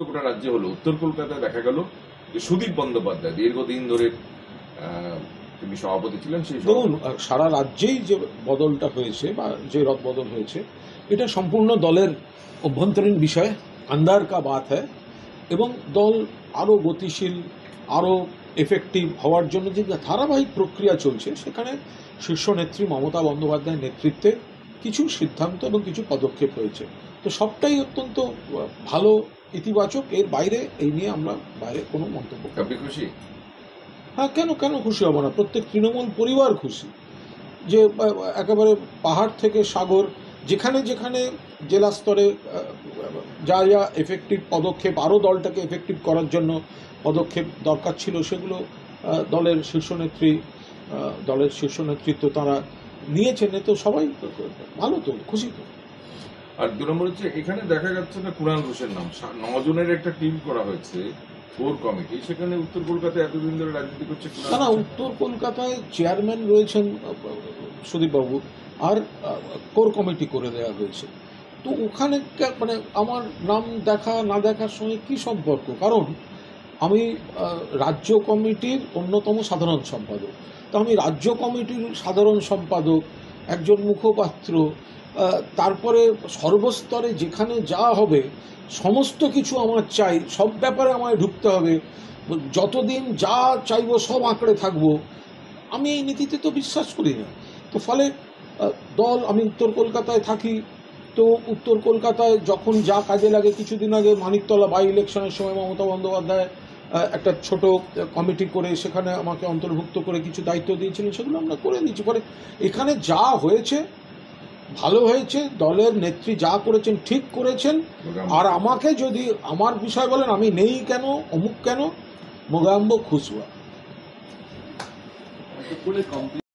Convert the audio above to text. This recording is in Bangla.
গোটা রাজ্যে হলো, উত্তর কলকাতায় দেখা গেল যে সুদীপ বন্দ্যোপাধ্যায় দীর্ঘদিন ধরে তিনি সভাপতি ছিলেন। সেই দেখুন, সারা রাজ্যেই যে বদলটা হয়েছে বা যে রদবদল হয়েছে, এটা সম্পূর্ণ দলের অভ্যন্তরীণ বিষয়, আন্দার কা বাত হ্যায়। এবং দল আরও গতিশীল, আরও এফেক্টিভ হওয়ার জন্য যে ধারাবাহিক প্রক্রিয়া চলছে, সেখানে শীর্ষ নেত্রী মমতা বন্দ্যোপাধ্যায়ের নেতৃত্বে কিছু সিদ্ধান্ত এবং কিছু পদক্ষেপ হয়েছে। তো সবটাই অত্যন্ত ভালো, ইতিবাচক। এর বাইরে এই নিয়ে আমরা বাইরে কোনো মন্তব্য করি। আপনি খুশি? হ্যাঁ, কেন খুশি হব না? প্রত্যেক তৃণমূল পরিবার খুশি যে একেবারে পাহাড় থেকে সাগর, যেখানে যেখানে জেলা স্তরে যা যা এফেক্টিভ পদক্ষেপ, আরও দলটাকে এফেক্টিভ করার জন্য পদক্ষেপ দরকার ছিল, সেগুলো দলের শীর্ষ নেতৃত্ব তারা নিয়েছেন। তো সবাই ভালো, তো খুশি তো। আর 2 নম্বর হচ্ছে, এখানে দেখা যাচ্ছে না কুণাল ঘোষের নাম, 9 জনের একটা টিম করা হয়েছে, কোর কমিটি। সেখানে উত্তর কলকাতায় এতদিন ধরে রাজনীতি করছে না, উত্তর কলকাতায় চেয়ারম্যান রয়েছেন সুদীপবাবু, আর কোর কমিটি করে দেওয়া হয়েছে। তো ওখানে মানে আমার নাম দেখা না দেখার সঙ্গে কী সম্পর্ক? কারণ আমি রাজ্য কমিটির অন্যতম সাধারণ সম্পাদক। তো আমি রাজ্য কমিটির সাধারণ সম্পাদক, একজন মুখপাত্র, তারপরে সর্বস্তরে যেখানে যা হবে সমস্ত কিছু আমার চাই, সব ব্যাপারে আমায় ঢুকতে হবে, যতদিন যা চাইবো সব আঁকড়ে থাকবো। আমি এই নীতিতে তো বিশ্বাস করি না। তো ফলে দল, আমি উত্তর কলকাতায় থাকি, তো উত্তর কলকাতায় যখন যা কাজে লাগে, কিছুদিন আগে মানিকতলা বাই ইলেকশনের সময় মমতা বন্দ্যোপাধ্যায় একটা ছোট কমিটি করে সেখানে আমাকে অন্তর্ভুক্ত করে কিছু দায়িত্ব দিয়েছিলেন, সেগুলো আমরা করে দিচ্ছি। পরে এখানে যা হয়েছে ভালো হয়েছে, দলের নেত্রী যা করেছেন ঠিক করেছেন। আর আমাকে যদি আমার বিষয় বলেন, আমি নেই কেন, অমুক কেন, মোগাম্বো খুশওয়া।